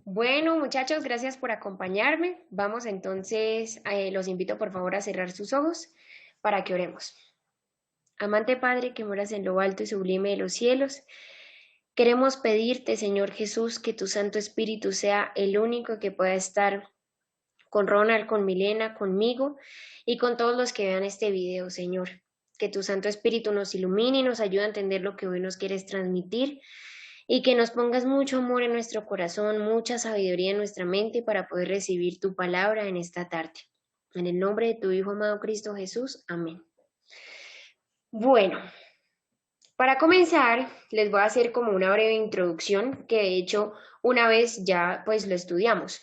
Bueno, muchachos, gracias por acompañarme. Vamos entonces, los invito por favor a cerrar sus ojos para que oremos. Amante Padre que moras en lo alto y sublime de los cielos, queremos pedirte, Señor Jesús, que tu Santo Espíritu sea el único que pueda estar con Ronald, con Milena, conmigo y con todos los que vean este video, Señor. Que tu Santo Espíritu nos ilumine y nos ayude a entender lo que hoy nos quieres transmitir y que nos pongas mucho amor en nuestro corazón, mucha sabiduría en nuestra mente para poder recibir tu palabra en esta tarde. En el nombre de tu Hijo amado Cristo Jesús. Amén. Bueno, para comenzar, les voy a hacer como una breve introducción que de hecho una vez ya pues lo estudiamos,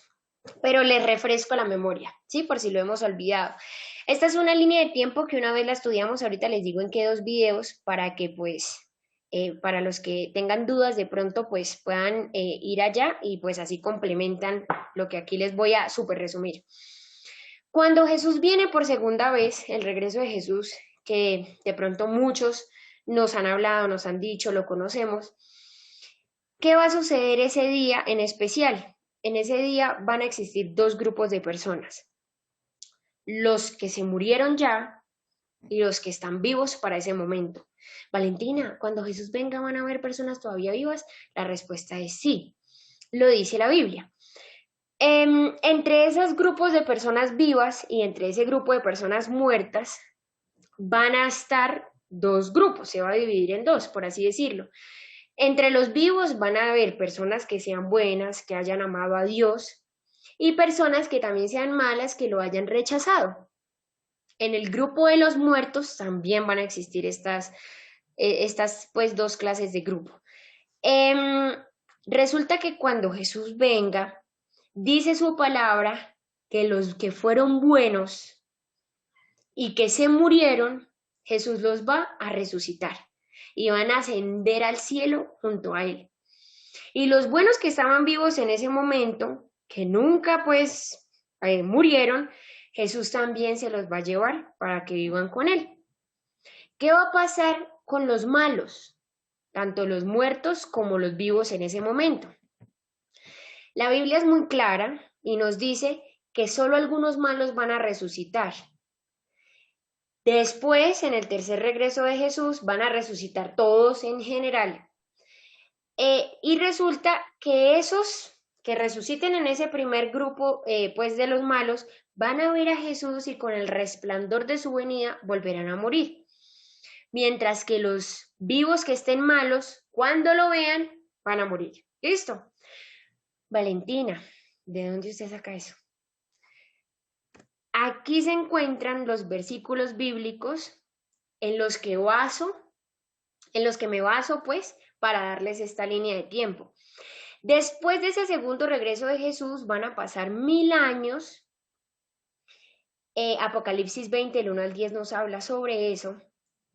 pero les refresco la memoria, ¿sí? Por si lo hemos olvidado. Esta es una línea de tiempo que una vez la estudiamos, ahorita les digo en qué dos videos para que pues para los que tengan dudas de pronto pues puedan ir allá y pues así complementan lo que aquí les voy a súper resumir. Cuando Jesús viene por segunda vez, el regreso de Jesús, que de pronto muchos nos han hablado, nos han dicho, lo conocemos, ¿qué va a suceder ese día en especial? En ese día van a existir dos grupos de personas, los que se murieron ya y los que están vivos para ese momento. Valentina, cuando Jesús venga, ¿van a haber personas todavía vivas? La respuesta es sí, lo dice la Biblia. Entre esos grupos de personas vivas y entre ese grupo de personas muertas van a estar dos grupos, se va a dividir en dos, por así decirlo. Entre los vivos van a haber personas que sean buenas, que hayan amado a Dios, y personas que también sean malas, que lo hayan rechazado. En el grupo de los muertos también van a existir estas pues dos clases de grupo. Eh, Resulta que cuando Jesús venga, dice su palabra que los que fueron buenos y que se murieron, Jesús los va a resucitar y van a ascender al cielo junto a él. Y los buenos que estaban vivos en ese momento, que nunca pues murieron, Jesús también se los va a llevar para que vivan con él. ¿Qué va a pasar con los malos? Tanto los muertos como los vivos en ese momento. La Biblia es muy clara y nos dice que solo algunos malos van a resucitar. Después, en el tercer regreso de Jesús, van a resucitar todos en general. Y resulta que esos que resuciten en ese primer grupo, pues de los malos, van a ver a Jesús y con el resplandor de su venida volverán a morir. Mientras que los vivos que estén malos, cuando lo vean, van a morir. ¿Listo? Valentina, ¿de dónde usted saca eso? Aquí se encuentran los versículos bíblicos en los que me baso, pues, para darles esta línea de tiempo. Después de ese segundo regreso de Jesús van a pasar 1000 años. Apocalipsis 20, el 1 al 10 nos habla sobre eso.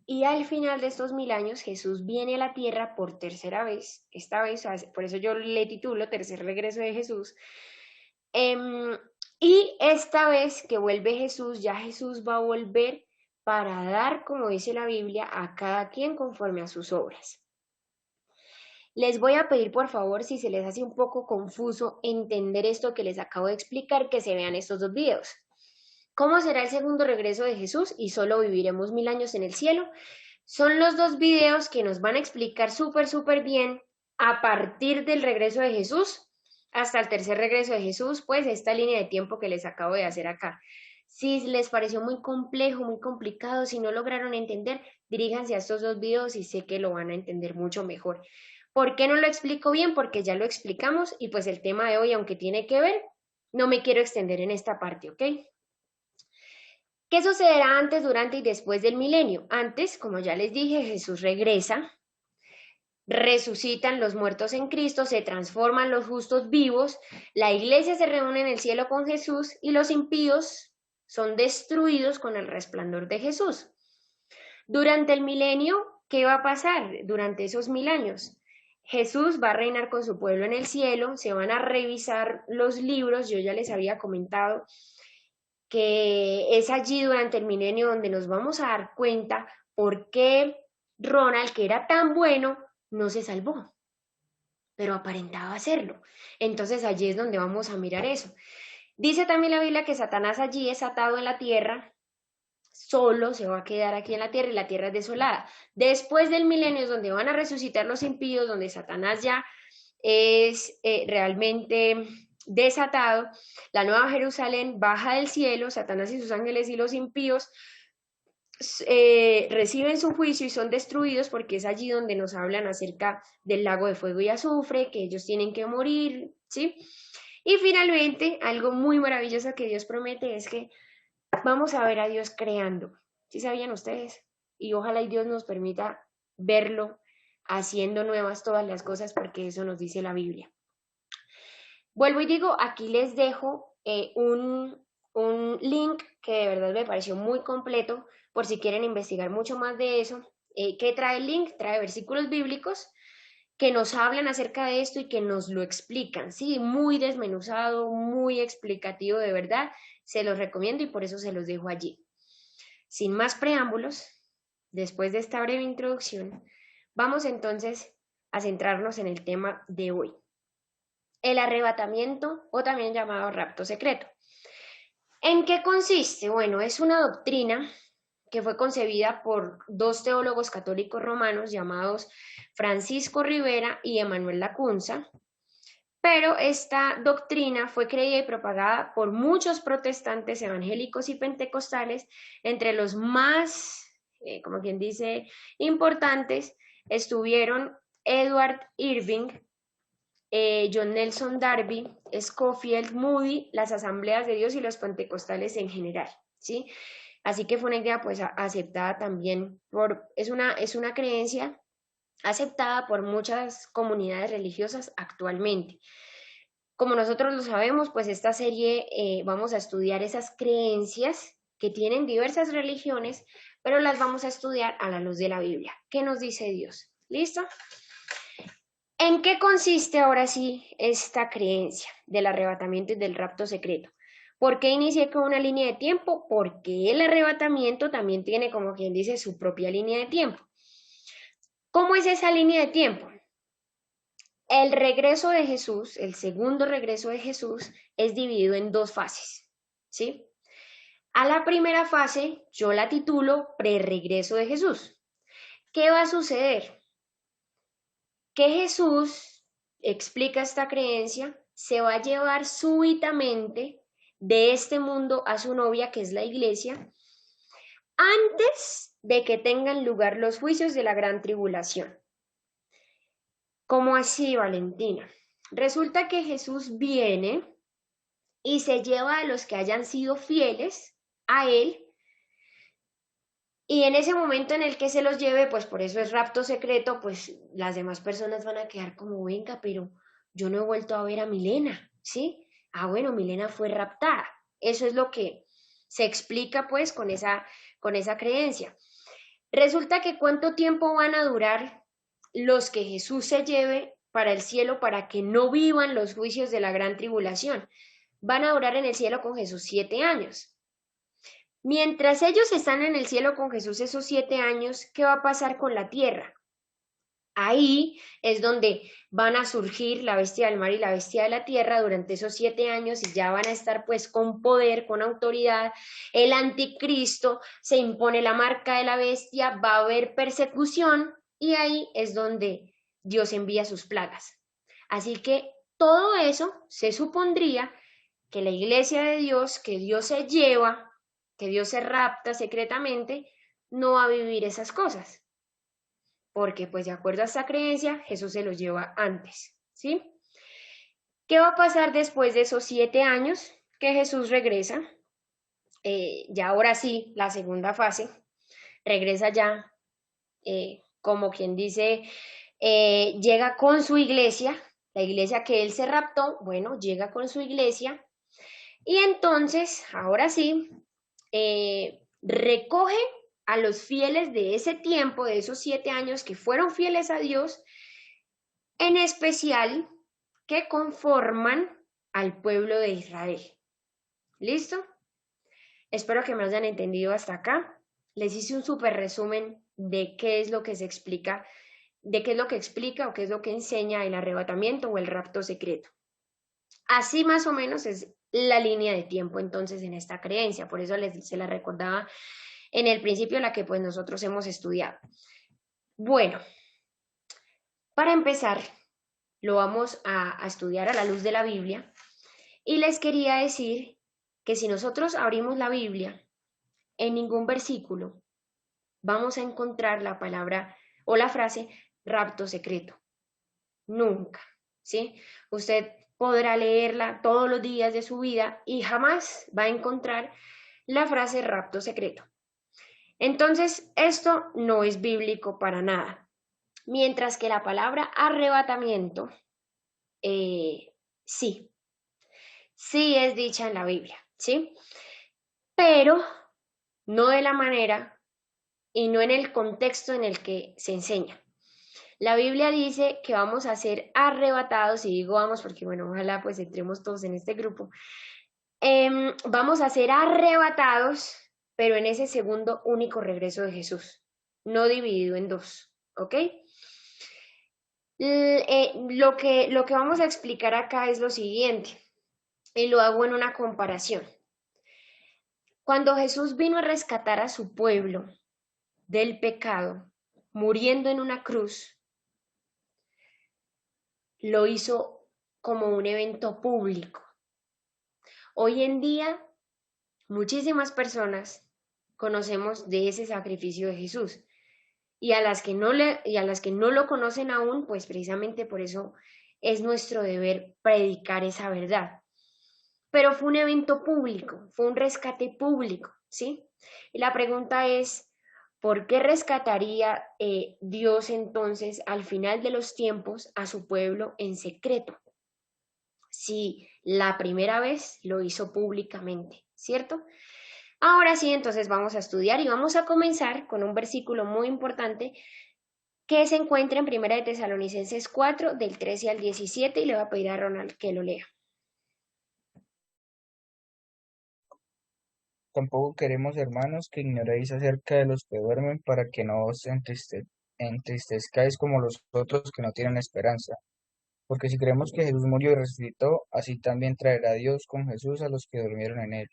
Y al final de estos 1000 años Jesús viene a la tierra por tercera vez. Esta vez, por eso yo le titulo Tercer regreso de Jesús. Y esta vez que vuelve Jesús, ya Jesús va a volver para dar, como dice la Biblia, a cada quien conforme a sus obras. Les voy a pedir por favor, si se les hace un poco confuso entender esto que les acabo de explicar, que se vean estos dos videos. ¿Cómo será el segundo regreso de Jesús y solo viviremos 1000 años en el cielo? Son los dos videos que nos van a explicar súper bien a partir del regreso de Jesús hasta el tercer regreso de Jesús, pues esta línea de tiempo que les acabo de hacer acá. Si les pareció muy complejo, muy complicado, si no lograron entender, diríjanse a estos dos videos y sé que lo van a entender mucho mejor. ¿Por qué no lo explico bien? Porque ya lo explicamos y pues el tema de hoy, aunque tiene que ver, no me quiero extender en esta parte, ¿ok? ¿Qué sucederá antes, durante y después del milenio? Antes, como ya les dije, Jesús regresa, resucitan los muertos en Cristo, se transforman los justos vivos, la iglesia se reúne en el cielo con Jesús y los impíos son destruidos con el resplandor de Jesús. Durante el milenio, ¿qué va a pasar durante esos 1000 años? Jesús va a reinar con su pueblo en el cielo, se van a revisar los libros, yo ya les había comentado que es allí durante el milenio donde nos vamos a dar cuenta por qué Ronald, que era tan bueno, no se salvó. pero aparentaba hacerlo. Entonces allí es donde vamos a mirar eso. Dice también la Biblia que Satanás allí es atado en la tierra, solo se va a quedar aquí en la tierra y la tierra es desolada. Después del milenio es donde van a resucitar los impíos, donde Satanás ya es realmente desatado. La nueva Jerusalén baja del cielo, Satanás y sus ángeles y los impíos reciben su juicio y son destruidos, porque es allí donde nos hablan acerca del lago de fuego y azufre, que ellos tienen que morir, ¿sí? Y finalmente, algo muy maravilloso que Dios promete es que vamos a ver a Dios creando. ¿Sí sabían ustedes? Y ojalá y Dios nos permita verlo haciendo nuevas todas las cosas, porque eso nos dice la Biblia. Vuelvo y digo, aquí les dejo un link que de verdad me pareció muy completo, por si quieren investigar mucho más de eso. ¿Qué trae el link? Trae versículos bíblicos que nos hablan acerca de esto y que nos lo explican, ¿sí? Muy desmenuzado, muy explicativo, de verdad. Se los recomiendo y por eso se los dejo allí. Sin más preámbulos, después de esta breve introducción, vamos entonces a centrarnos en el tema de hoy. El arrebatamiento, o también llamado rapto secreto. ¿En qué consiste? Bueno, es una doctrina que fue concebida por dos teólogos católicos romanos llamados Francisco Rivera y Emanuel Lacunza, pero esta doctrina fue creída y propagada por muchos protestantes evangélicos y pentecostales. Entre los más, como quien dice, importantes estuvieron Edward Irving, John Nelson Darby, Scofield, Moody, las Asambleas de Dios y los pentecostales en general, ¿sí? Así que fue una idea pues aceptada también es una creencia aceptada por muchas comunidades religiosas actualmente. Como nosotros lo sabemos, pues esta serie vamos a estudiar esas creencias que tienen diversas religiones, pero las vamos a estudiar a la luz de la Biblia. ¿Qué nos dice Dios? ¿Listo? ¿En qué consiste ahora sí esta creencia del arrebatamiento y del rapto secreto? ¿Por qué inicié con una línea de tiempo? Porque el arrebatamiento también tiene, como quien dice, su propia línea de tiempo. ¿Cómo es esa línea de tiempo? El regreso de Jesús, el segundo regreso de Jesús, es dividido en dos fases, ¿sí? A la primera fase yo la titulo preregreso de Jesús. ¿Qué va a suceder? Que Jesús, explica esta creencia, se va a llevar súbitamente de este mundo a su novia, que es la iglesia, antes de que tengan lugar los juicios de la gran tribulación. ¿Cómo así, Valentina? Resulta que Jesús viene y se lleva a los que hayan sido fieles a él, y en ese momento en el que se los lleve, pues por eso es rapto secreto, pues las demás personas van a quedar como, venga, pero yo no he vuelto a ver a Milena, ¿sí? Ah, bueno, Milena fue raptada. Eso es lo que se explica pues con esa creencia. Resulta que ¿cuánto tiempo van a durar los que Jesús se lleve para el cielo para que no vivan los juicios de la gran tribulación? Van a durar en el cielo con Jesús 7 años. Mientras ellos están en el cielo con Jesús esos 7 años, ¿qué va a pasar con la tierra? Ahí es donde van a surgir la bestia del mar y la bestia de la tierra durante esos 7 años, y ya van a estar pues con poder, con autoridad. El anticristo, se impone la marca de la bestia, va a haber persecución, y ahí es donde Dios envía sus plagas. Así que todo eso se supondría que la iglesia de Dios, que Dios se lleva, que Dios se rapta secretamente, no va a vivir esas cosas, porque pues de acuerdo a esta creencia, Jesús se los lleva antes, ¿sí? ¿Qué va a pasar después de esos 7 años que Jesús regresa? Ya ahora sí, la segunda fase, regresa ya, como quien dice, llega con su iglesia, la iglesia que él se raptó, bueno, llega con su iglesia, y entonces, ahora sí, recoge a los fieles de ese tiempo, de esos 7 años que fueron fieles a Dios, en especial que conforman al pueblo de Israel. ¿Listo? Espero que me hayan entendido hasta acá. Les hice un súper resumen de qué es lo que se explica de qué es lo que explica o qué es lo que enseña el arrebatamiento o el rapto secreto. Así más o menos es la línea de tiempo entonces en esta creencia, por eso se la recordaba en el principio la que pues nosotros hemos estudiado. Bueno, para empezar, lo vamos a estudiar a la luz de la Biblia y les quería decir que si nosotros abrimos la Biblia, en ningún versículo vamos a encontrar la palabra o la frase rapto secreto. Nunca, ¿sí? Usted podrá leerla todos los días de su vida y jamás va a encontrar la frase rapto secreto. Entonces, esto no es bíblico para nada. Mientras que la palabra arrebatamiento, sí es dicha en la Biblia, ¿sí? Pero no de la manera y no en el contexto en el que se enseña. La Biblia dice que vamos a ser arrebatados, y digo vamos porque, bueno, ojalá pues entremos todos en este grupo. Vamos a ser arrebatados, pero en ese segundo único regreso de Jesús, no dividido en dos, ¿ok? Lo que vamos a explicar acá es lo siguiente, y lo hago en una comparación. Cuando Jesús vino a rescatar a su pueblo del pecado, muriendo en una cruz, lo hizo como un evento público. Hoy en día, muchísimas personas conocemos de ese sacrificio de Jesús y a las que no lo conocen aún, pues precisamente por eso es nuestro deber predicar esa verdad. Pero fue un evento público, fue un rescate público, ¿sí? Y la pregunta es, ¿por qué rescataría Dios entonces al final de los tiempos a su pueblo en secreto? Si la primera vez lo hizo públicamente, ¿cierto? Ahora sí, entonces vamos a estudiar y vamos a comenzar con un versículo muy importante que se encuentra en 1 de Tesalonicenses 4, del 13 al 17, y le voy a pedir a Ronald que lo lea. Tampoco queremos, hermanos, que ignoréis acerca de los que duermen, para que no os entristezcáis como los otros que no tienen esperanza. Porque si creemos que Jesús murió y resucitó, así también traerá Dios con Jesús a los que durmieron en él.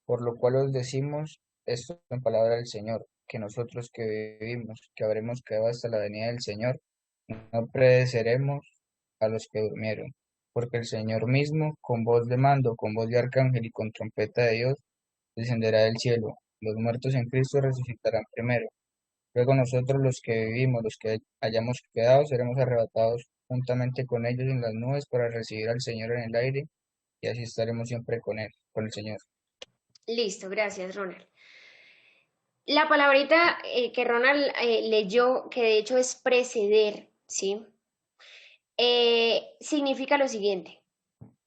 Por lo cual os decimos esto en palabra del Señor, que nosotros que vivimos, que habremos quedado hasta la venida del Señor, no pereceremos a los que durmieron. Porque el Señor mismo, con voz de mando, con voz de arcángel y con trompeta de Dios, descenderá del cielo. Los muertos en Cristo resucitarán primero. Luego nosotros los que vivimos, los que hayamos quedado, seremos arrebatados juntamente con ellos en las nubes para recibir al Señor en el aire, y así estaremos siempre con él, con el Señor. Listo, gracias, Ronald. La palabrita que Ronald leyó, que de hecho es preceder, ¿sí? Significa lo siguiente.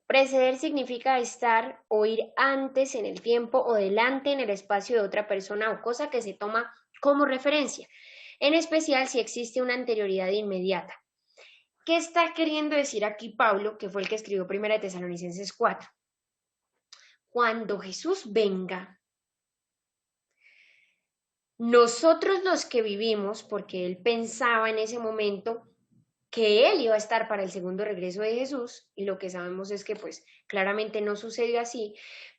Preceder significa estar o ir antes en el tiempo o delante en el espacio de otra persona o cosa que se toma como referencia, en especial si existe una anterioridad inmediata. ¿Qué está queriendo decir aquí Pablo, que fue el que escribió 1 de Tesalonicenses 4? Cuando Jesús venga, nosotros los que vivimos, porque él pensaba en ese momento que él iba a estar para el segundo regreso de Jesús, y lo que sabemos es que pues claramente no sucedió así,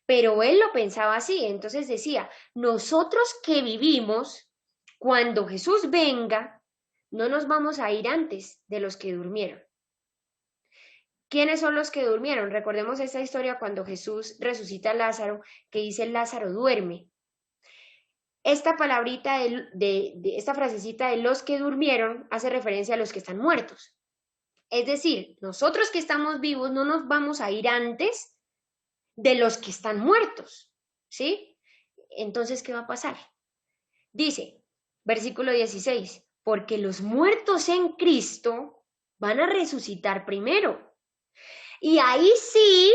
pero él lo pensaba así, entonces decía, nosotros que vivimos, cuando Jesús venga, no nos vamos a ir antes de los que durmieron. ¿Quiénes son los que durmieron? Recordemos esta historia cuando Jesús resucita a Lázaro, que dice Lázaro duerme. Esta palabrita, esta frasecita de los que durmieron hace referencia a los que están muertos. Es decir, nosotros que estamos vivos no nos vamos a ir antes de los que están muertos, ¿sí? Entonces, ¿qué va a pasar? Dice, versículo 16, porque los muertos en Cristo van a resucitar primero. Y ahí sí,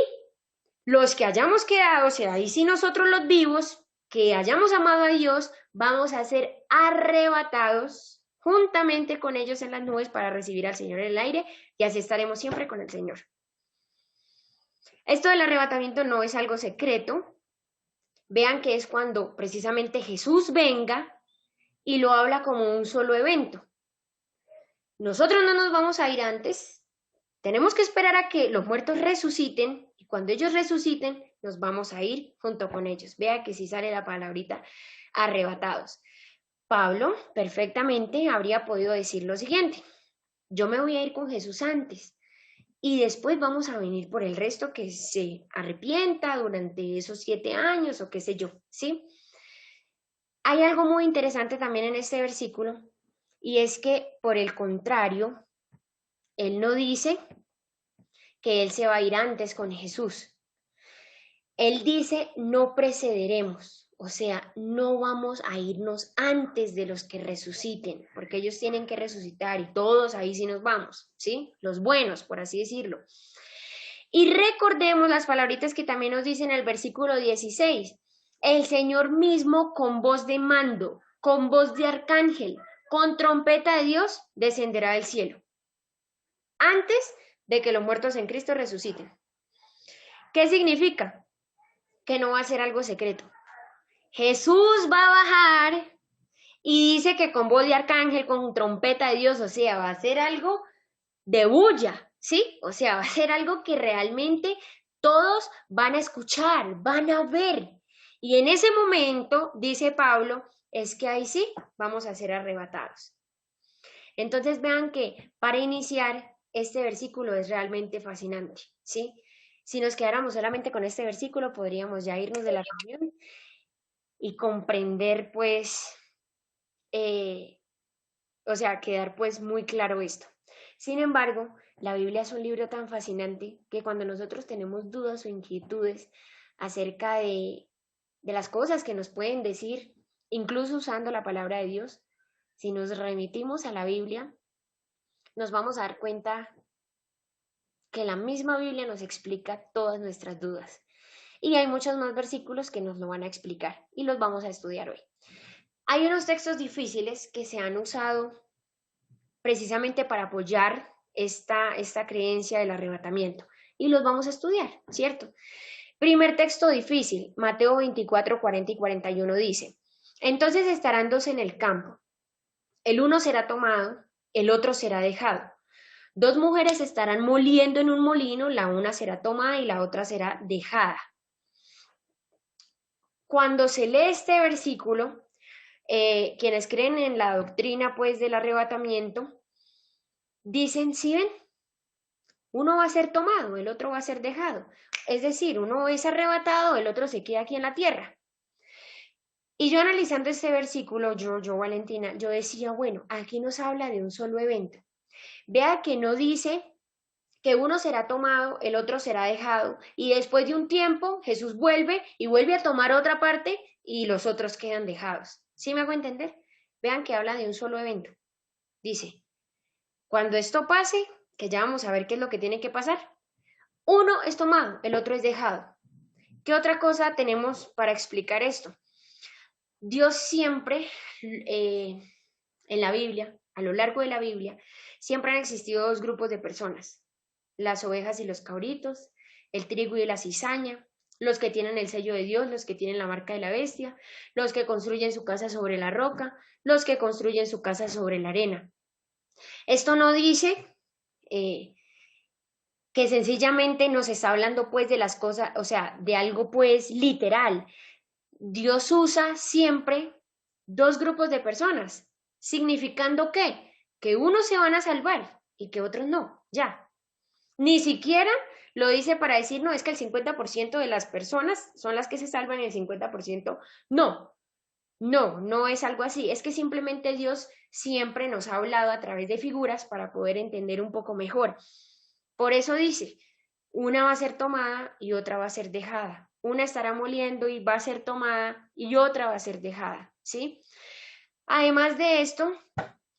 los que hayamos quedado, o sea, ahí sí nosotros los vivos, que hayamos amado a Dios, vamos a ser arrebatados juntamente con ellos en las nubes para recibir al Señor en el aire, y así estaremos siempre con el Señor. Esto del arrebatamiento no es algo secreto. Vean que es cuando precisamente Jesús venga y lo habla como un solo evento. Nosotros no nos vamos a ir antes, tenemos que esperar a que los muertos resuciten y cuando ellos resuciten nos vamos a ir junto con ellos. Vea que si sale la palabrita arrebatados. Pablo perfectamente habría podido decir lo siguiente: yo me voy a ir con Jesús antes y después vamos a venir por el resto que se arrepienta durante esos 7 años o qué sé yo, ¿sí? Hay algo muy interesante también en este versículo y es que, por el contrario, él no dice que él se va a ir antes con Jesús. Él dice, no precederemos, o sea, no vamos a irnos antes de los que resuciten, porque ellos tienen que resucitar y todos ahí sí nos vamos, ¿sí? Los buenos, por así decirlo. Y recordemos las palabritas que también nos dice en el versículo 16. El Señor mismo con voz de mando, con voz de arcángel, con trompeta de Dios, descenderá del cielo. Antes de que los muertos en Cristo resuciten. ¿Qué significa? Que no va a ser algo secreto. Jesús va a bajar y dice que con voz de arcángel, con trompeta de Dios, o sea, va a ser algo de bulla, ¿sí? O sea, va a ser algo que realmente todos van a escuchar, van a ver. Y en ese momento, dice Pablo, es que ahí sí vamos a ser arrebatados. Entonces vean que para iniciar, este versículo es realmente fascinante, ¿sí? Si nos quedáramos solamente con este versículo, podríamos ya irnos de la reunión y comprender, pues, eh, o sea, quedar pues muy claro esto. Sin embargo, la Biblia es un libro tan fascinante que cuando nosotros tenemos dudas o inquietudes acerca de las cosas que nos pueden decir, incluso usando la palabra de Dios, si nos remitimos a la Biblia, nos vamos a dar cuenta que la misma Biblia nos explica todas nuestras dudas. Y hay muchos más versículos que nos lo van a explicar y los vamos a estudiar hoy. Hay unos textos difíciles que se han usado precisamente para apoyar esta creencia del arrebatamiento y los vamos a estudiar, ¿cierto? Primer texto difícil, Mateo 24, 40 y 41 dice, entonces estarán dos en el campo, el uno será tomado, el otro será dejado. Dos mujeres estarán moliendo en un molino, la una será tomada y la otra será dejada. Cuando se lee este versículo, quienes creen en la doctrina pues del arrebatamiento, dicen, ¿sí ven? Uno va a ser tomado, el otro va a ser dejado. Es decir, uno es arrebatado, el otro se queda aquí en la tierra. Y yo analizando este versículo, yo Valentina, yo decía, bueno, aquí nos habla de un solo evento. Vea que no dice que uno será tomado, el otro será dejado, y después de un tiempo Jesús vuelve y vuelve a tomar otra parte y los otros quedan dejados. ¿Sí me hago entender? Vean que habla de un solo evento. Dice, cuando esto pase, que ya vamos a ver qué es lo que tiene que pasar, uno es tomado, el otro es dejado. ¿Qué otra cosa tenemos para explicar esto? Dios siempre, en la Biblia, a lo largo de la Biblia, siempre han existido dos grupos de personas, las ovejas y los cabritos, el trigo y la cizaña, los que tienen el sello de Dios, los que tienen la marca de la bestia, los que construyen su casa sobre la roca, los que construyen su casa sobre la arena. Esto no dice que sencillamente nos está hablando pues de las cosas, o sea, de algo pues literal. Dios usa siempre dos grupos de personas, significando que unos se van a salvar y que otros no, ya. Ni siquiera lo dice para decir, no, es que el 50% de las personas son las que se salvan y el 50% no. No, no es algo así, es que simplemente Dios siempre nos ha hablado a través de figuras para poder entender un poco mejor. Por eso dice, una va a ser tomada y otra va a ser dejada. Una estará moliendo y va a ser tomada y otra va a ser dejada, ¿sí? Además de esto,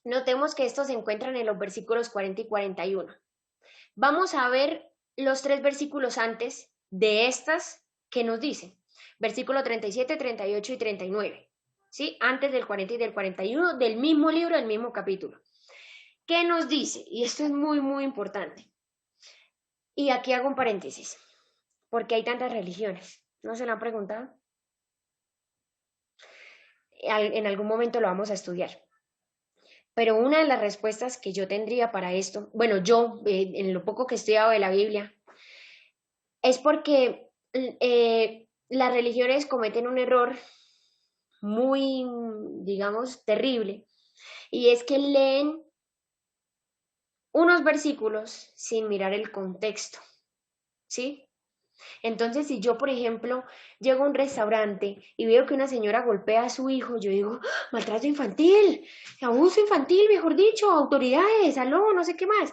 notemos que estos se encuentran en los versículos 40 y 41. Vamos a ver los tres versículos antes de estas que nos dicen. Versículo 37, 38 y 39. ¿Sí? Antes del 40 y del 41 del mismo libro, del mismo capítulo. ¿Qué nos dice? Y esto es muy, muy importante. Y aquí hago un paréntesis, porque hay tantas religiones. ¿No se lo han preguntado? En algún momento lo vamos a estudiar. Pero una de las respuestas que yo tendría para esto, bueno, yo, en lo poco que he estudiado de la Biblia, es porque las religiones cometen un error muy, digamos, terrible, y es que leen unos versículos sin mirar el contexto, ¿sí? Entonces, si yo, por ejemplo, llego a un restaurante y veo que una señora golpea a su hijo, yo digo, ¡ah! Maltrato infantil, abuso infantil, mejor dicho, autoridades, aló, no sé qué más.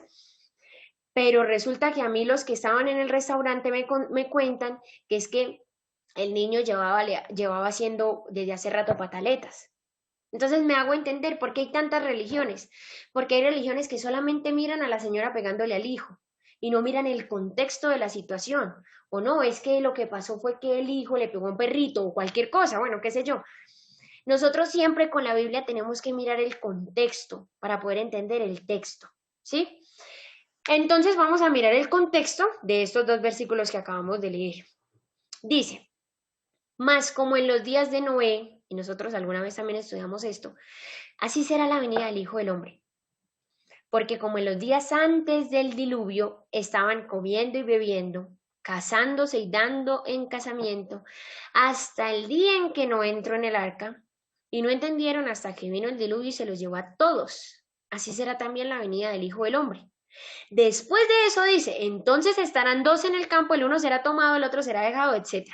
Pero resulta que a mí los que estaban en el restaurante me cuentan que es que el niño llevaba haciendo desde hace rato pataletas. Entonces me hago entender por qué hay tantas religiones, porque hay religiones que solamente miran a la señora pegándole al hijo y no miran el contexto de la situación. O no, es que lo que pasó fue que el hijo le pegó a un perrito o cualquier cosa, bueno, qué sé yo. Nosotros siempre con la Biblia tenemos que mirar el contexto para poder entender el texto, ¿sí? Entonces vamos a mirar el contexto de estos dos versículos que acabamos de leer. Dice, mas como en los días de Noé, y nosotros alguna vez también estudiamos esto, así será la venida del Hijo del Hombre. Porque como en los días antes del diluvio estaban comiendo y bebiendo, casándose y dando en casamiento, hasta el día en que no entró en el arca, y no entendieron hasta que vino el diluvio y se los llevó a todos. Así será también la venida del Hijo del Hombre. Después de eso dice, entonces estarán dos en el campo, el uno será tomado, el otro será dejado, etc.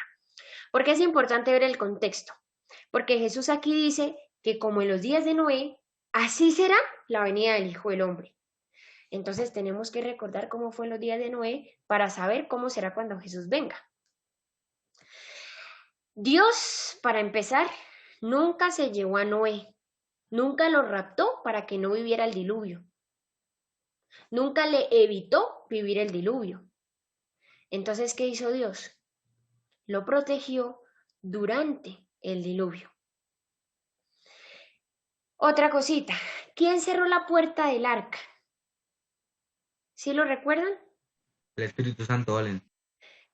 Porque es importante ver el contexto. Porque Jesús aquí dice que como en los días de Noé, así será la venida del Hijo del Hombre. Entonces tenemos que recordar cómo fue en los días de Noé para saber cómo será cuando Jesús venga. Dios, para empezar, nunca se llevó a Noé, nunca lo raptó para que no viviera el diluvio, nunca le evitó vivir el diluvio. Entonces, ¿qué hizo Dios? Lo protegió durante el diluvio. Otra cosita, ¿quién cerró la puerta del arca? ¿Sí lo recuerdan? El Espíritu Santo, Valen.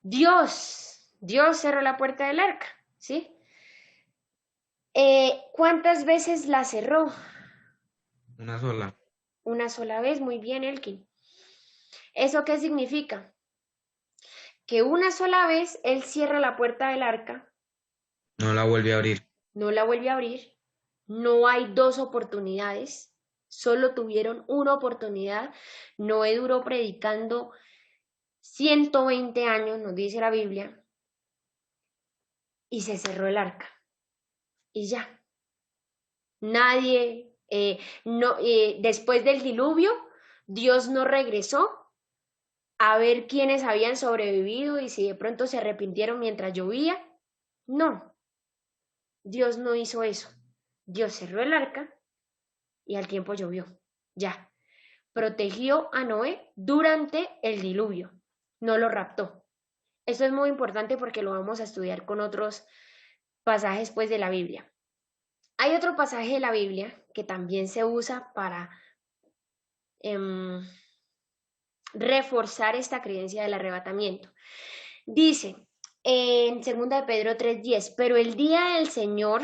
Dios cerró la puerta del arca, ¿sí? ¿Cuántas veces la cerró? Una sola. Una sola vez, muy bien, Elkin. ¿Eso qué significa? Que una sola vez él cierra la puerta del arca, No la vuelve a abrir. no la vuelve a abrir, no hay dos oportunidades, solo tuvieron una oportunidad. Noé duró predicando 120 años, nos dice la Biblia, y se cerró el arca. Y ya. Nadie, después del diluvio, Dios no regresó a ver quiénes habían sobrevivido y si de pronto se arrepintieron mientras llovía. No, Dios no hizo eso. Dios cerró el arca y al tiempo llovió. Ya. Protegió a Noé durante el diluvio. No lo raptó. Esto es muy importante porque lo vamos a estudiar con otros pasajes pues de la Biblia. Hay otro pasaje de la Biblia que también se usa para reforzar esta creencia del arrebatamiento. Dice en 2 de Pedro 3:10, pero el día del Señor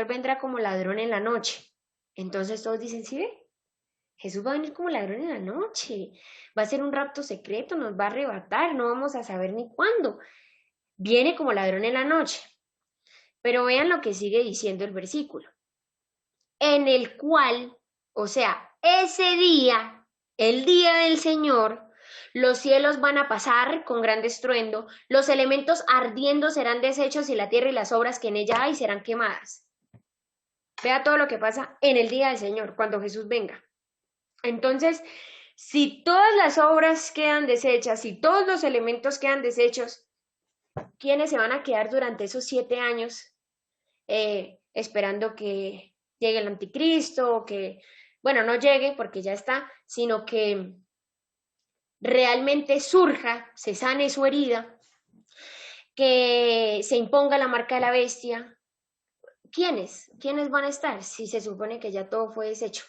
vendrá como ladrón en la noche. Entonces todos dicen, ¿sí ve? Jesús va a venir como ladrón en la noche, va a ser un rapto secreto, nos va a arrebatar, no vamos a saber ni cuándo. Viene como ladrón en la noche. Pero vean lo que sigue diciendo el versículo. En el cual, o sea, ese día, el día del Señor, los cielos van a pasar con gran estruendo, los elementos ardiendo serán deshechos y la tierra y las obras que en ella hay serán quemadas. Vea todo lo que pasa en el día del Señor, cuando Jesús venga. Entonces, si todas las obras quedan deshechas, si todos los elementos quedan deshechos, ¿quiénes se van a quedar durante esos 7 años esperando que llegue el anticristo, o que, bueno, no llegue porque ya está, sino que realmente surja, se sane su herida, que se imponga la marca de la bestia? ¿Quiénes? ¿Quiénes van a estar si se supone que ya todo fue deshecho?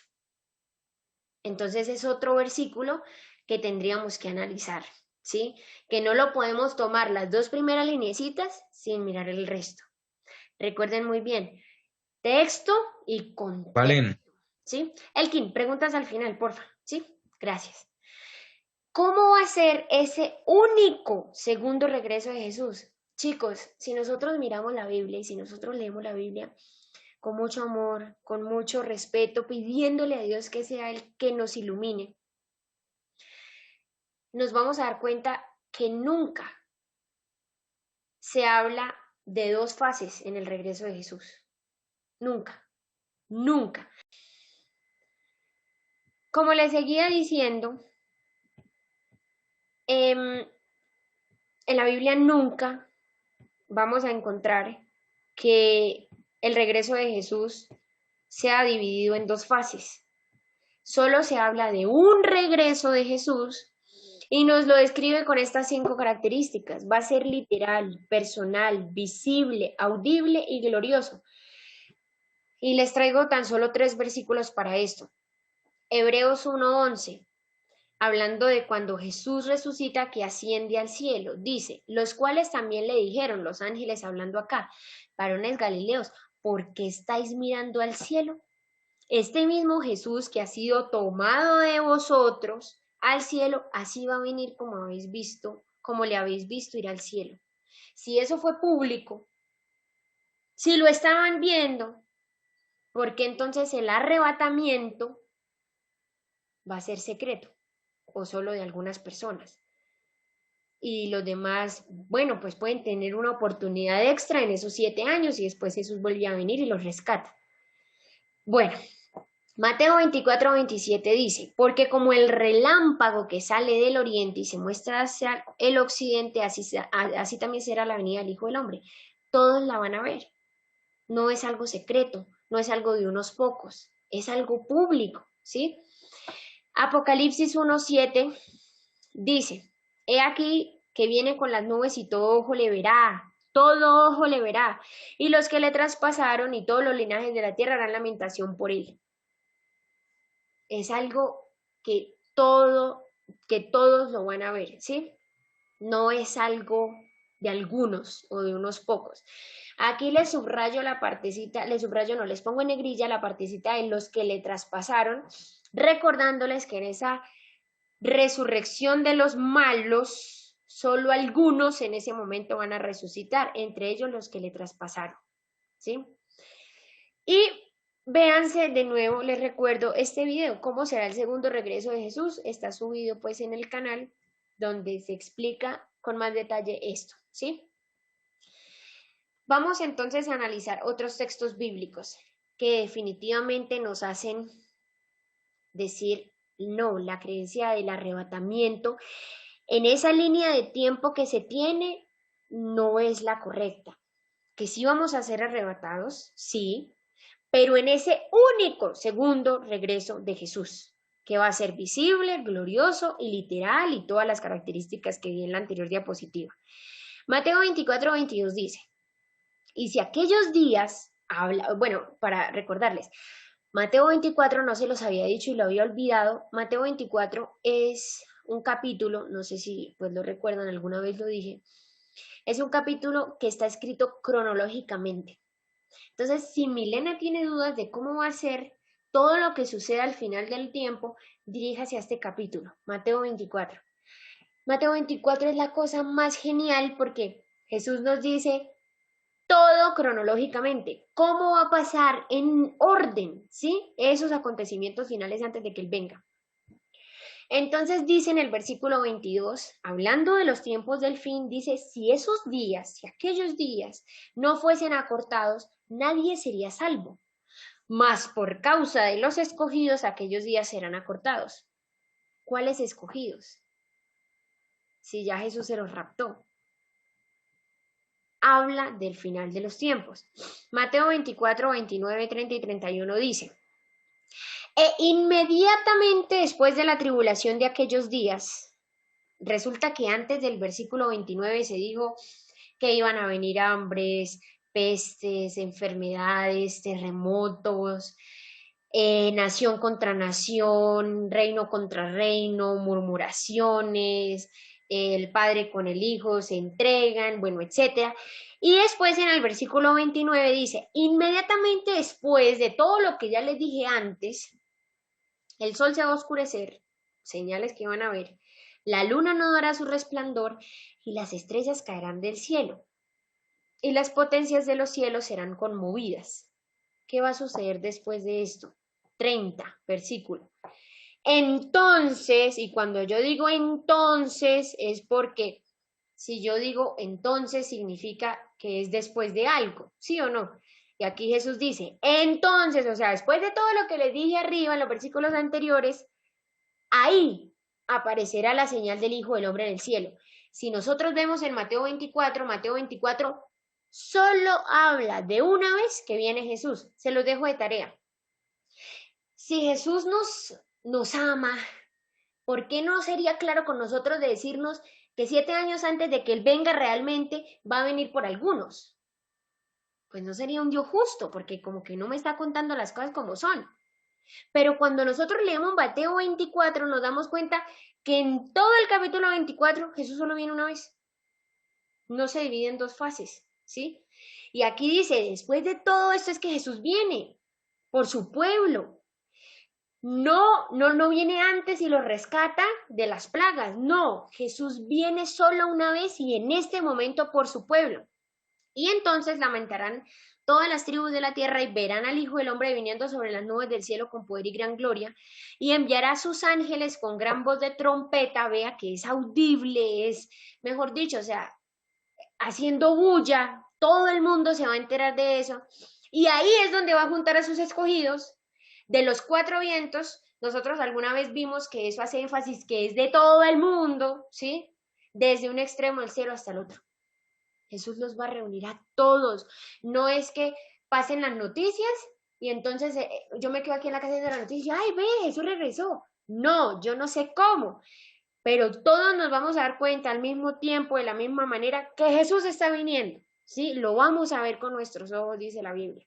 Entonces es otro versículo que tendríamos que analizar, ¿sí? Que no lo podemos tomar las dos primeras lineecitas sin mirar el resto. Recuerden muy bien, texto y contexto. Valen, ¿Sí? Elkin, preguntas al final, porfa. ¿Sí? Gracias. ¿Cómo va a ser ese único segundo regreso de Jesús? Chicos, si nosotros miramos la Biblia y si nosotros leemos la Biblia con mucho amor, con mucho respeto, pidiéndole a Dios que sea el que nos ilumine, nos vamos a dar cuenta que nunca se habla de dos fases en el regreso de Jesús. Nunca, nunca. Como les seguía diciendo, en la Biblia nunca vamos a encontrar que el regreso de Jesús sea dividido en dos fases. Solo se habla de un regreso de Jesús y nos lo describe con estas 5 características. Va a ser literal, personal, visible, audible y glorioso. Y les traigo tan solo 3 versículos para esto. Hebreos 1:11, hablando de cuando Jesús resucita, que asciende al cielo, dice, los cuales también le dijeron, los ángeles hablando acá, varones galileos, ¿por qué estáis mirando al cielo? Este mismo Jesús que ha sido tomado de vosotros al cielo, así va a venir como habéis visto, como le habéis visto ir al cielo. Si eso fue público, si lo estaban viendo, ¿por qué entonces el arrebatamiento va a ser secreto o solo de algunas personas? Y los demás, bueno, pues pueden tener una oportunidad extra en esos 7 años y después Jesús vuelve a venir y los rescata. Bueno, Mateo 24:27 dice, porque como el relámpago que sale del oriente y se muestra hacia el occidente, así también será la venida del Hijo del Hombre. Todos la van a ver. No es algo secreto, no es algo de unos pocos, es algo público, ¿sí? Apocalipsis 1:7 dice, he aquí que viene con las nubes y todo ojo le verá, y los que le traspasaron y todos los linajes de la tierra harán lamentación por él. Es algo que todos lo van a ver, ¿sí? No es algo de algunos o de unos pocos. Aquí les subrayo la partecita, les pongo en negrilla la partecita de los que le traspasaron, recordándoles que en esa resurrección de los malos, solo algunos en ese momento van a resucitar, entre ellos los que le traspasaron, ¿sí? Y véanse de nuevo, les recuerdo este video, cómo será el segundo regreso de Jesús, está subido pues en el canal donde se explica con más detalle esto, ¿sí? Vamos entonces a analizar otros textos bíblicos que definitivamente nos hacen decir no, la creencia del arrebatamiento en esa línea de tiempo que se tiene no es la correcta. Que sí vamos a ser arrebatados, sí, pero en ese único segundo regreso de Jesús, que va a ser visible, glorioso y literal y todas las características que vi en la anterior diapositiva. Mateo 24:22 dice, y si aquellos días, para recordarles, Mateo 24 no se los había dicho y lo había olvidado, Mateo 24 es un capítulo, no sé si pues lo recuerdan, alguna vez lo dije, es un capítulo que está escrito cronológicamente. Entonces, si Milena tiene dudas de cómo va a ser todo lo que suceda al final del tiempo, diríjase a este capítulo, Mateo 24. Mateo 24 es la cosa más genial porque Jesús nos dice todo cronológicamente, cómo va a pasar en orden, ¿sí? Esos acontecimientos finales antes de que Él venga. Entonces dice en el versículo 22, hablando de los tiempos del fin, dice, si esos días, si aquellos días no fuesen acortados, nadie sería salvo. Mas por causa de los escogidos, aquellos días serán acortados. ¿Cuáles escogidos? Si ya Jesús se los raptó. Habla del final de los tiempos. Mateo 24, 29, 30 y 31 dice, e inmediatamente después de la tribulación de aquellos días, resulta que antes del versículo 29 se dijo que iban a venir hambres, pestes, enfermedades, terremotos, nación contra nación, reino contra reino, murmuraciones, el Padre con el Hijo se entregan, bueno, etcétera. Y después en el versículo 29 dice, inmediatamente después de todo lo que ya les dije antes, el sol se va a oscurecer, señales que van a ver, la luna no dará su resplandor y las estrellas caerán del cielo y las potencias de los cielos serán conmovidas. ¿Qué va a suceder después de esto? 30, versículo. Entonces, y cuando yo digo entonces es porque si yo digo entonces significa que es después de algo, ¿sí o no? Y aquí Jesús dice, entonces, o sea, después de todo lo que les dije arriba en los versículos anteriores, ahí aparecerá la señal del Hijo del Hombre en el cielo. Si nosotros vemos en Mateo 24 solo habla de una vez que viene Jesús. Se los dejo de tarea. Si Jesús nos ama, ¿por qué no sería claro con nosotros de decirnos que 7 años antes de que Él venga realmente va a venir por algunos? Pues no sería un Dios justo, porque como que no me está contando las cosas como son. Pero cuando nosotros leemos Mateo 24, nos damos cuenta que en todo el capítulo 24 Jesús solo viene una vez. No se divide en dos fases, ¿sí? Y aquí dice, después de todo esto es que Jesús viene por su pueblo. No viene antes y lo rescata de las plagas. No, Jesús viene solo una vez y en este momento por su pueblo. Y entonces lamentarán todas las tribus de la tierra y verán al Hijo del Hombre viniendo sobre las nubes del cielo con poder y gran gloria, y enviará a sus ángeles con gran voz de trompeta, vea que es audible, es, mejor dicho, o sea, haciendo bulla, todo el mundo se va a enterar de eso, y ahí es donde va a juntar a sus escogidos de los 4 vientos. Nosotros alguna vez vimos que eso hace énfasis que es de todo el mundo, ¿sí? Desde un extremo del cielo hasta el otro. Jesús los va a reunir a todos. No es que pasen las noticias y entonces yo me quedo aquí en la casa de la noticia, ay, ve, Jesús regresó. No, yo no sé cómo, pero todos nos vamos a dar cuenta al mismo tiempo, de la misma manera, que Jesús está viniendo. ¿Sí? Lo vamos a ver con nuestros ojos, dice la Biblia.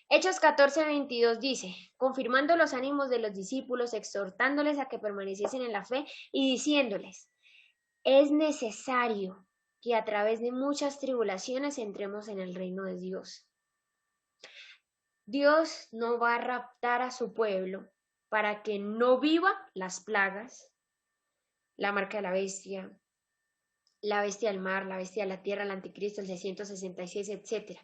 Hechos 14:22 dice, confirmando los ánimos de los discípulos, exhortándoles a que permaneciesen en la fe y diciéndoles, es necesario que a través de muchas tribulaciones entremos en el reino de Dios. Dios no va a raptar a su pueblo para que no viva las plagas, la marca de la bestia del mar, la bestia de la tierra, el anticristo, el 666, etc.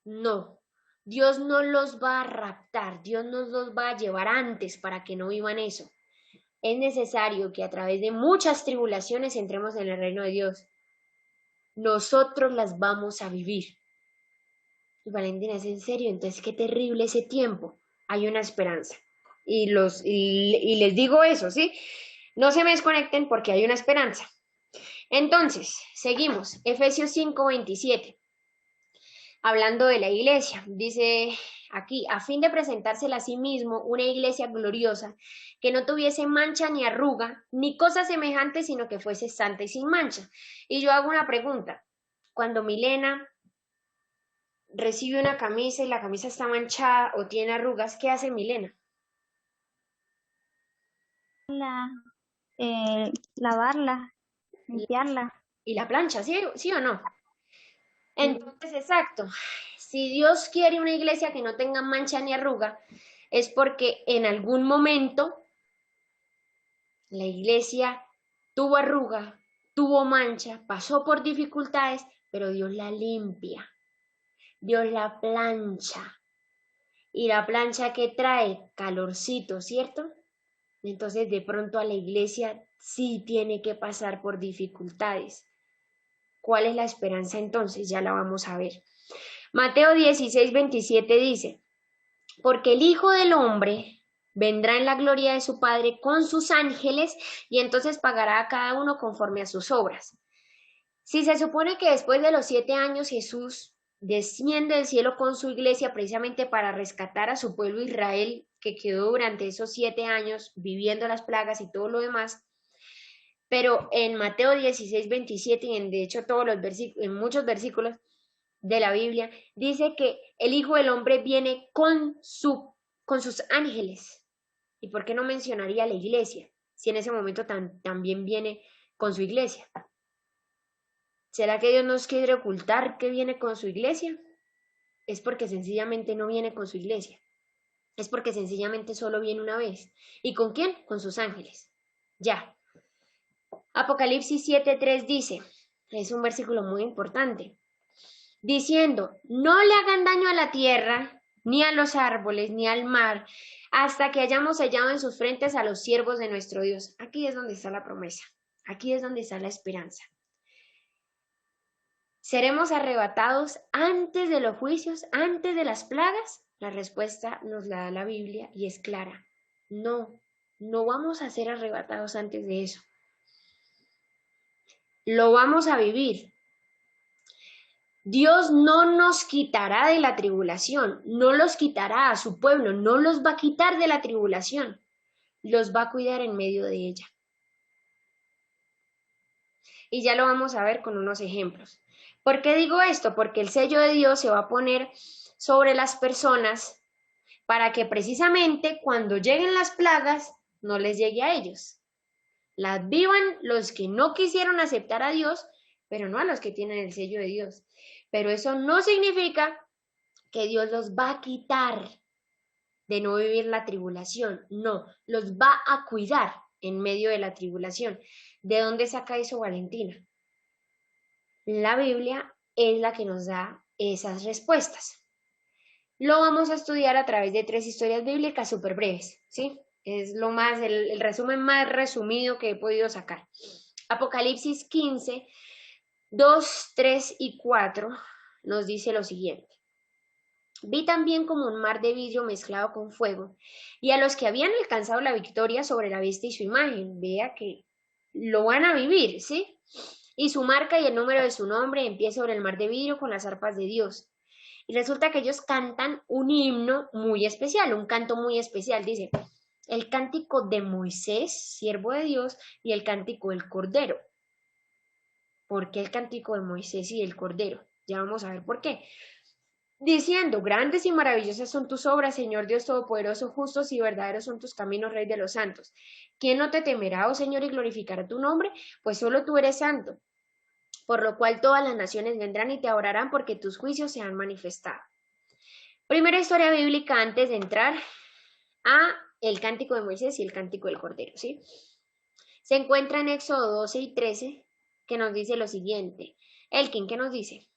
No, Dios no los va a raptar, Dios nos los va a llevar antes para que no vivan eso. Es necesario que a través de muchas tribulaciones entremos en el reino de Dios. Nosotros las vamos a vivir. Y Valentina, ¿es en serio? Entonces, qué terrible ese tiempo. Hay una esperanza. Y les digo eso, ¿sí? No se me desconecten porque hay una esperanza. Entonces, seguimos. Efesios 5:27. Hablando de la iglesia, dice aquí, a fin de presentársela a sí mismo una iglesia gloriosa, que no tuviese mancha ni arruga, ni cosa semejante, sino que fuese santa y sin mancha. Y yo hago una pregunta. Cuando Milena recibe una camisa y la camisa está manchada o tiene arrugas, ¿qué hace Milena? Lavarla, limpiarla. Y la plancha, ¿sí o no? Entonces, exacto. Si Dios quiere una iglesia que no tenga mancha ni arruga, es porque en algún momento la iglesia tuvo arruga, tuvo mancha, pasó por dificultades, pero Dios la limpia. Dios la plancha. Y la plancha que trae calorcito, ¿cierto? Entonces de pronto a la iglesia sí tiene que pasar por dificultades. ¿Cuál es la esperanza entonces? Ya la vamos a ver. Mateo 16:27 dice, porque el Hijo del Hombre vendrá en la gloria de su Padre con sus ángeles y entonces pagará a cada uno conforme a sus obras. Si se supone que después de los 7 años Jesús desciende del cielo con su iglesia precisamente para rescatar a su pueblo Israel que quedó durante esos 7 años viviendo las plagas y todo lo demás, pero en Mateo 16:27 y de hecho en muchos versículos de la Biblia dice que el Hijo del Hombre viene con sus ángeles. ¿Y por qué no mencionaría la iglesia? Si en ese momento también viene con su iglesia. ¿Será que Dios nos quiere ocultar que viene con su iglesia? Es porque sencillamente no viene con su iglesia. Es porque sencillamente solo viene una vez. ¿Y con quién? Con sus ángeles. Ya. Apocalipsis 7:3 dice, es un versículo muy importante, diciendo, no le hagan daño a la tierra, ni a los árboles, ni al mar, hasta que hayamos hallado en sus frentes a los siervos de nuestro Dios. Aquí es donde está la promesa. Aquí es donde está la esperanza. ¿Seremos arrebatados antes de los juicios, antes de las plagas? La respuesta nos la da la Biblia y es clara. No, no vamos a ser arrebatados antes de eso. Lo vamos a vivir. Dios no nos quitará de la tribulación, no los quitará a su pueblo, no los va a quitar de la tribulación, los va a cuidar en medio de ella. Y ya lo vamos a ver con unos ejemplos. ¿Por qué digo esto? Porque el sello de Dios se va a poner sobre las personas para que precisamente cuando lleguen las plagas no les llegue a ellos. Las vivan los que no quisieron aceptar a Dios, pero no a los que tienen el sello de Dios. Pero eso no significa que Dios los va a quitar de no vivir la tribulación. No, los va a cuidar en medio de la tribulación. ¿De dónde saca eso Valentina? La Biblia es la que nos da esas respuestas. Lo vamos a estudiar a través de 3 historias bíblicas súper breves, ¿sí? Es el resumen más resumido que he podido sacar. Apocalipsis 15, 2, 3 y 4 nos dice lo siguiente. Vi también como un mar de vidrio mezclado con fuego, y a los que habían alcanzado la victoria sobre la bestia y su imagen, vea que lo van a vivir, ¿sí? Y su marca y el número de su nombre en pie sobre el mar de vidrio con las arpas de Dios. Y resulta que ellos cantan un himno muy especial, un canto muy especial, dice, el cántico de Moisés, siervo de Dios, y el cántico del Cordero. ¿Por qué el cántico de Moisés y del Cordero? Ya vamos a ver por qué. Diciendo, grandes y maravillosas son tus obras, Señor Dios Todopoderoso, justos y verdaderos son tus caminos, Rey de los santos. ¿Quién no te temerá, oh Señor, y glorificará tu nombre? Pues solo tú eres santo. Por lo cual todas las naciones vendrán y te adorarán porque tus juicios se han manifestado. Primera historia bíblica antes de entrar a el cántico de Moisés y el cántico del Cordero, ¿sí? Se encuentra en Éxodo 12 y 13, que nos dice lo siguiente. Elkin, ¿qué nos dice?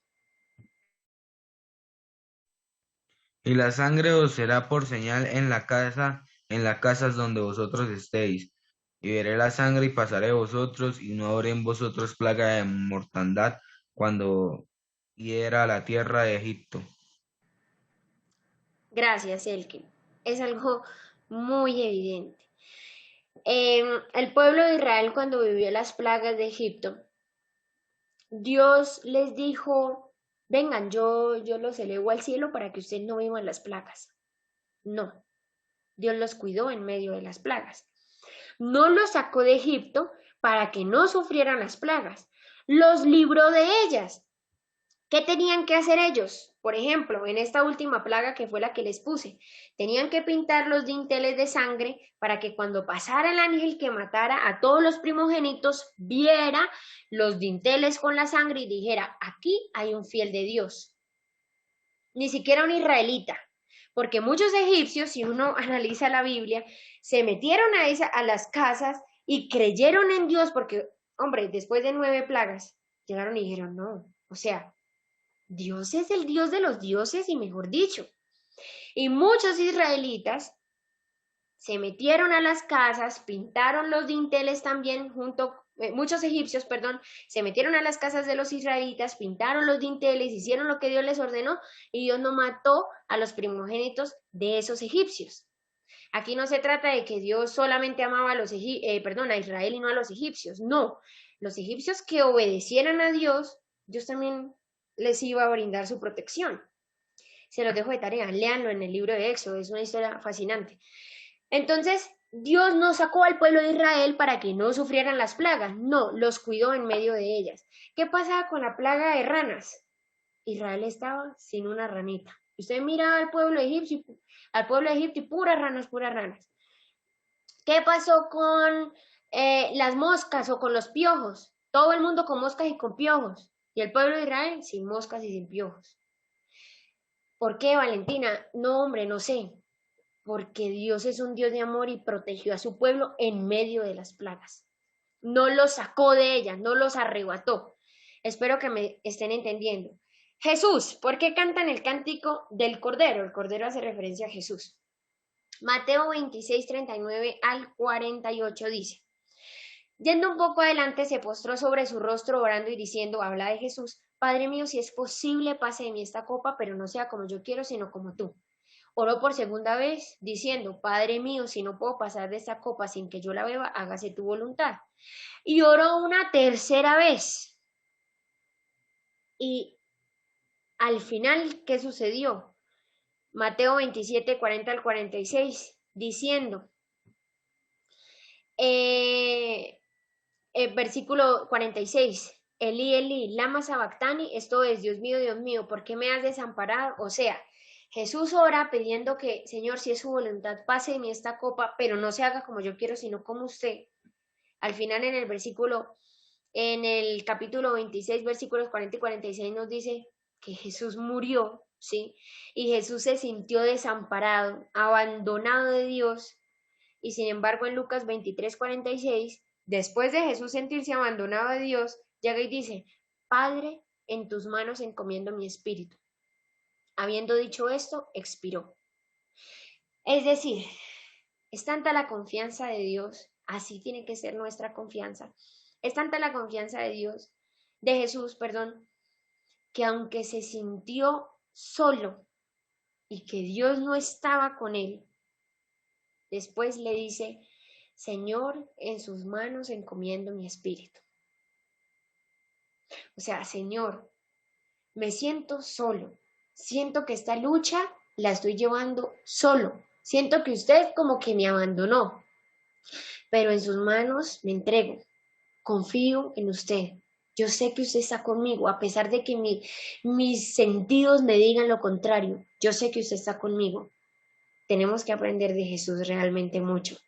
Y la sangre os será por señal en las casas donde vosotros estéis. Y veré la sangre y pasaré de vosotros, y no habré en vosotros plaga de mortandad cuando hiera la tierra de Egipto. Gracias, Elkin. Es algo muy evidente. El pueblo de Israel, cuando vivió las plagas de Egipto, Dios les dijo, vengan, yo los elevo al cielo para que ustedes no vivan las plagas. No, Dios los cuidó en medio de las plagas. No los sacó de Egipto para que no sufrieran las plagas. Los libró de ellas. ¿Qué tenían que hacer ellos? Por ejemplo, en esta última plaga que fue la que les puse, tenían que pintar los dinteles de sangre para que cuando pasara el ángel que matara a todos los primogénitos, viera los dinteles con la sangre y dijera, aquí hay un fiel de Dios. Ni siquiera un israelita, porque muchos egipcios, si uno analiza la Biblia, se metieron a las casas y creyeron en Dios porque, hombre, después de 9 plagas, llegaron y dijeron, no, o sea, Dios es el Dios de los dioses y mejor dicho. Y muchos israelitas se metieron a las casas, pintaron los dinteles también muchos egipcios, se metieron a las casas de los israelitas, pintaron los dinteles, hicieron lo que Dios les ordenó y Dios no mató a los primogénitos de esos egipcios. Aquí no se trata de que Dios solamente amaba a Israel y no a los egipcios. No, los egipcios que obedecieran a Dios, Dios también les iba a brindar su protección. Se los dejo de tarea, léanlo en el libro de Éxodo, es una historia fascinante. Entonces, Dios no sacó al pueblo de Israel para que no sufrieran las plagas, no, los cuidó en medio de ellas. ¿Qué pasaba con la plaga de ranas? Israel estaba sin una ranita. Usted mira al pueblo de Egipto y puras ranas, puras ranas. ¿Qué pasó con las moscas o con los piojos. Todo el mundo con moscas y con piojos. Y el pueblo de Israel sin moscas y sin piojos. ¿Por qué, Valentina? No, hombre, no sé. Porque Dios es un Dios de amor y protegió a su pueblo en medio de las plagas. No los sacó de ellas, no los arrebató. Espero que me estén entendiendo. Jesús, ¿por qué cantan el cántico del Cordero? El Cordero hace referencia a Jesús. Mateo 26, 39 al 48 dice: Yendo un poco adelante, se postró sobre su rostro orando y diciendo, habla de Jesús, Padre mío, si es posible, pase de mí esta copa, pero no sea como yo quiero, sino como tú. Oró por segunda vez, diciendo, Padre mío, si no puedo pasar de esta copa sin que yo la beba, hágase tu voluntad. Y oró una tercera vez. Y al final, ¿qué sucedió? Mateo 27, 40 al 46, diciendo, versículo 46, Elí, Elí, lama sabactani, esto es, Dios mío, ¿por qué me has desamparado? O sea, Jesús ora pidiendo que, Señor, si es su voluntad, pase de mí esta copa, pero no se haga como yo quiero, sino como usted. Al final en el capítulo 26, versículos 40 y 46 nos dice que Jesús murió, ¿sí? Y Jesús se sintió desamparado, abandonado de Dios. Y sin embargo, en Lucas 23, 46, después de Jesús sentirse abandonado de Dios, llega y dice, Padre, en tus manos encomiendo mi espíritu. Habiendo dicho esto, expiró. Es decir, es tanta la confianza de Dios, así tiene que ser nuestra confianza. Es tanta la confianza de Dios, de Jesús, perdón, que aunque se sintió solo y que Dios no estaba con él, después le dice, Señor, en sus manos encomiendo mi espíritu. O sea, Señor, me siento solo. Siento que esta lucha la estoy llevando solo. Siento que usted como que me abandonó. Pero en sus manos me entrego. Confío en usted. Yo sé que usted está conmigo, a pesar de que mis sentidos me digan lo contrario. Yo sé que usted está conmigo. Tenemos que aprender de Jesús realmente mucho.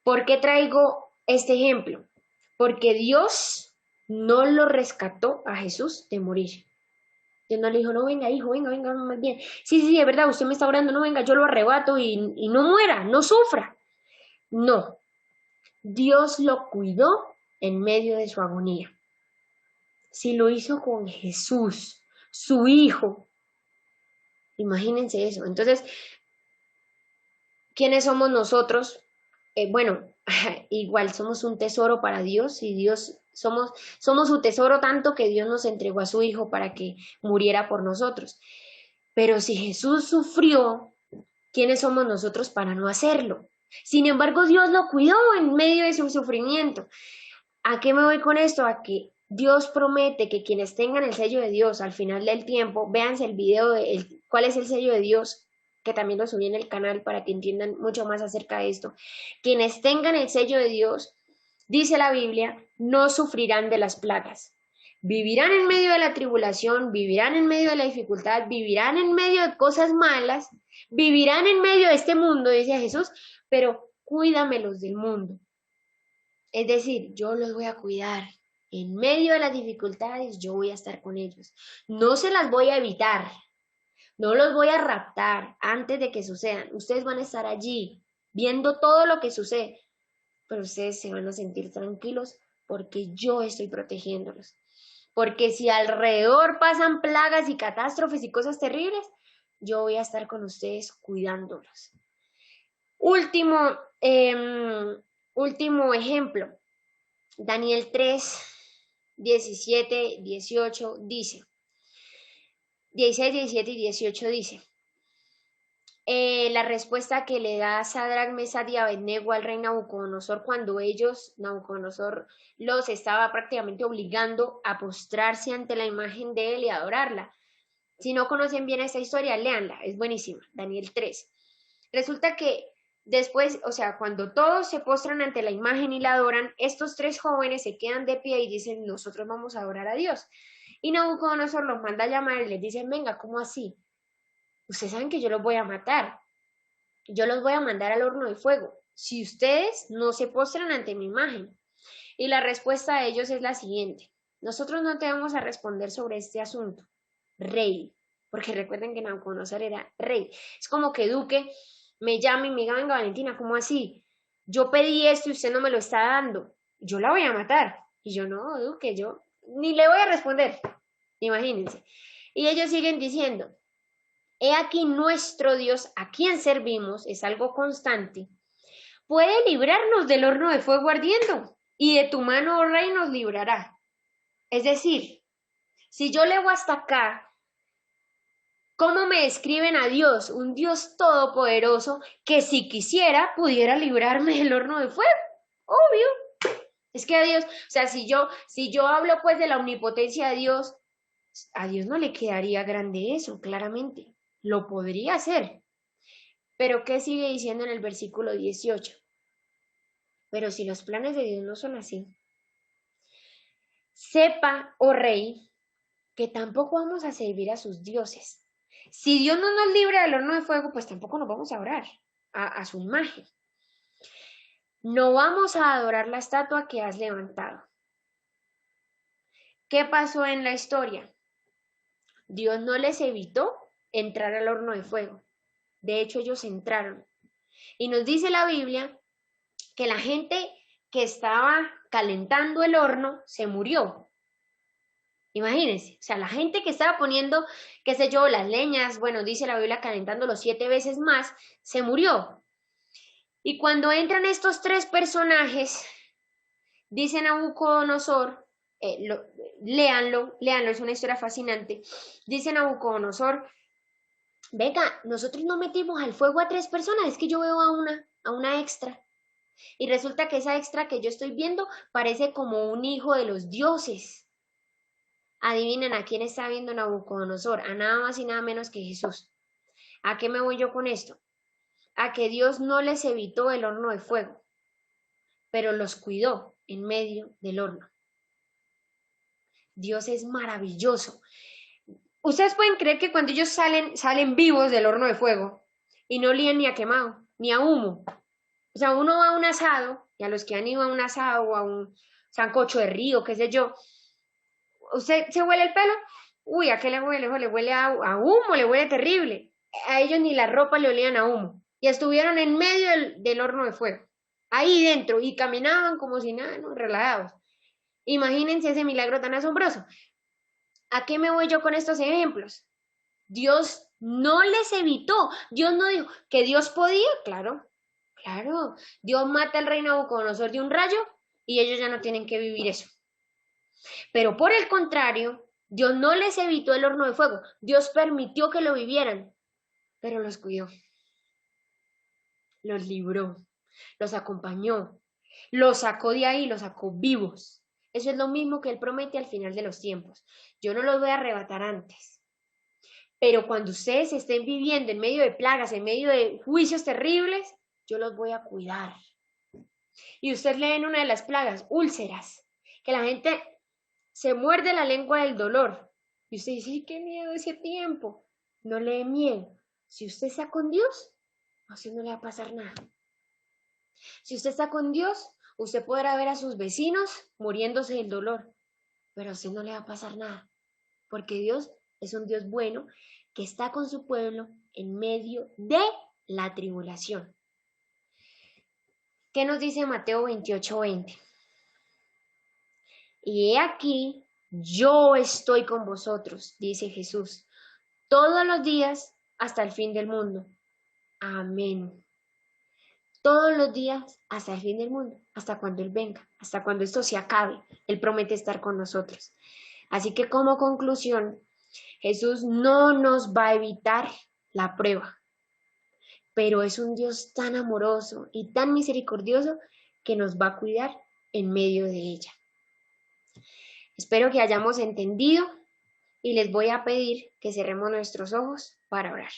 ¿Por qué traigo este ejemplo? Porque Dios no lo rescató a Jesús de morir. Dios no le dijo, no, venga, hijo, venga, más bien. Sí, es verdad, usted me está orando, no, venga, yo lo arrebato y no muera, no sufra. No, Dios lo cuidó en medio de su agonía. Si lo hizo con Jesús, su hijo, imagínense eso. Entonces, ¿quiénes somos nosotros? Bueno, igual somos un tesoro para Dios y Dios somos su tesoro tanto que Dios nos entregó a su hijo para que muriera por nosotros. Pero si Jesús sufrió, ¿quiénes somos nosotros para no hacerlo? Sin embargo, Dios lo cuidó en medio de su sufrimiento. ¿A qué me voy con esto? A que Dios promete que quienes tengan el sello de Dios al final del tiempo, véanse el video de cuál es el sello de Dios, que también lo subí en el canal para que entiendan mucho más acerca de esto. Quienes tengan el sello de Dios, dice la Biblia, no sufrirán de las plagas. Vivirán en medio de la tribulación, vivirán en medio de la dificultad, vivirán en medio de cosas malas, vivirán en medio de este mundo, dice Jesús, pero cuídamelos del mundo. Es decir, yo los voy a cuidar. En medio de las dificultades, yo voy a estar con ellos. No se las voy a evitar. No los voy a raptar antes de que sucedan. Ustedes van a estar allí viendo todo lo que sucede. Pero ustedes se van a sentir tranquilos porque yo estoy protegiéndolos. Porque si alrededor pasan plagas y catástrofes y cosas terribles, yo voy a estar con ustedes cuidándolos. Último ejemplo. Daniel 3, 17, 18 dice. 16, 17 y 18 dice. La respuesta que le da Sadrach, Mesach y Abednego al rey Nabucodonosor cuando Nabucodonosor los estaba prácticamente obligando a postrarse ante la imagen de él y adorarla. Si no conocen bien esta historia, léanla, es buenísima, Daniel 3. Resulta que después, o sea, cuando todos se postran ante la imagen y la adoran, estos tres jóvenes se quedan de pie y dicen, nosotros vamos a adorar a Dios. Y Nabucodonosor los manda a llamar y les dicen, venga, ¿cómo así? Ustedes saben que yo los voy a matar. Yo los voy a mandar al horno de fuego. si ustedes no se postran ante mi imagen? Y la respuesta de ellos es la siguiente: nosotros no te vamos a responder sobre este asunto, rey, porque recuerden que Nabucodonosor era rey. Es como que Duque me llame y me diga, venga Valentina, ¿cómo así? Yo pedí esto y usted no me lo está dando, yo la voy a matar. Y yo, no, Duque, yo ni le voy a responder, imagínense. Y ellos siguen diciendo, he aquí nuestro Dios, a quien servimos, es algo constante, puede librarnos del horno de fuego ardiendo, y de tu mano, oh rey, nos librará. Es decir, si yo leo hasta acá, ¿cómo me describen a Dios? Un Dios todopoderoso que si quisiera pudiera librarme del horno de fuego. Obvio. Es que a Dios, o sea, si yo hablo pues de la omnipotencia de Dios, a Dios no le quedaría grande eso, claramente. Lo podría hacer. Pero ¿qué sigue diciendo en el versículo 18? Pero si los planes de Dios no son así, sepa, oh rey, que tampoco vamos a servir a sus dioses. Si Dios no nos libra del horno de fuego, pues tampoco nos vamos a orar a su imagen. No vamos a adorar la estatua que has levantado. ¿Qué pasó en la historia? Dios no les evitó entrar al horno de fuego. De hecho, ellos entraron. Y nos dice la Biblia que la gente que estaba calentando el horno se murió. Imagínense, o sea, la gente que estaba poniendo, qué sé yo, las leñas, bueno, dice la Biblia, calentándolo 7 veces más, se murió. Y cuando entran estos 3 personajes, dice Nabucodonosor, léanlo, es una historia fascinante, dice Nabucodonosor, venga, nosotros no metimos al fuego a 3 personas, es que yo veo a una extra. Y resulta que esa extra que yo estoy viendo parece como un hijo de los dioses. Adivinen a quién está viendo Nabucodonosor, a nada más y nada menos que Jesús. ¿A qué me voy yo con esto? A que Dios no les evitó el horno de fuego, pero los cuidó en medio del horno. Dios es maravilloso. Ustedes pueden creer que cuando ellos salen vivos del horno de fuego y no olían ni a quemado, ni a humo. O sea, uno va a un asado, y a los que han ido a un asado o a un sancocho de río, qué sé yo, ¿usted se huele el pelo? Uy, ¿a qué le huele? Le huele a humo, le huele terrible. A ellos ni la ropa le olían a humo. Y estuvieron en medio del horno de fuego, ahí dentro, y caminaban como si nada, ¿no? Relajados. Imagínense ese milagro tan asombroso. ¿A qué me voy yo con estos ejemplos? Dios no les evitó. Dios no dijo que Dios podía, claro. Dios mata al rey Nabucodonosor de un rayo y ellos ya no tienen que vivir eso. Pero por el contrario, Dios no les evitó el horno de fuego. Dios permitió que lo vivieran, pero los cuidó. Los libró, los acompañó, los sacó de ahí, los sacó vivos. Eso es lo mismo que Él promete al final de los tiempos. Yo no los voy a arrebatar antes. Pero cuando ustedes estén viviendo en medio de plagas, en medio de juicios terribles, yo los voy a cuidar. Y usted lee en una de las plagas, úlceras, que la gente se muerde la lengua del dolor. Y usted dice, qué miedo ese tiempo. No le dé miedo. Si usted está con Dios, a usted no le va a pasar nada. Si usted está con Dios, usted podrá ver a sus vecinos muriéndose del dolor, pero a usted no le va a pasar nada, porque Dios es un Dios bueno que está con su pueblo en medio de la tribulación. ¿Qué nos dice Mateo 28:20? Y he aquí, yo estoy con vosotros, dice Jesús, todos los días hasta el fin del mundo. Amén. Todos los días hasta el fin del mundo, hasta cuando Él venga, hasta cuando esto se acabe. Él promete estar con nosotros. Así que como conclusión, Jesús no nos va a evitar la prueba, pero es un Dios tan amoroso y tan misericordioso que nos va a cuidar en medio de ella. Espero que hayamos entendido y les voy a pedir que cerremos nuestros ojos para orar.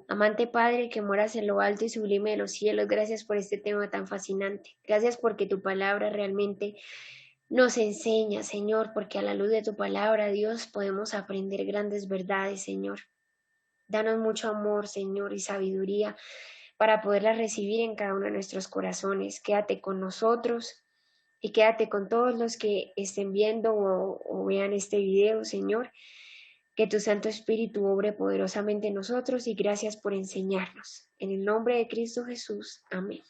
Amante Padre, que moras en lo alto y sublime de los cielos, gracias por este tema tan fascinante. Gracias porque tu palabra realmente nos enseña, Señor, porque a la luz de tu palabra, Dios, podemos aprender grandes verdades, Señor. Danos mucho amor, Señor, y sabiduría para poderlas recibir en cada uno de nuestros corazones. Quédate con nosotros y quédate con todos los que estén viendo o vean este video, Señor. Que tu Santo Espíritu obre poderosamente en nosotros y gracias por enseñarnos. En el nombre de Cristo Jesús. Amén.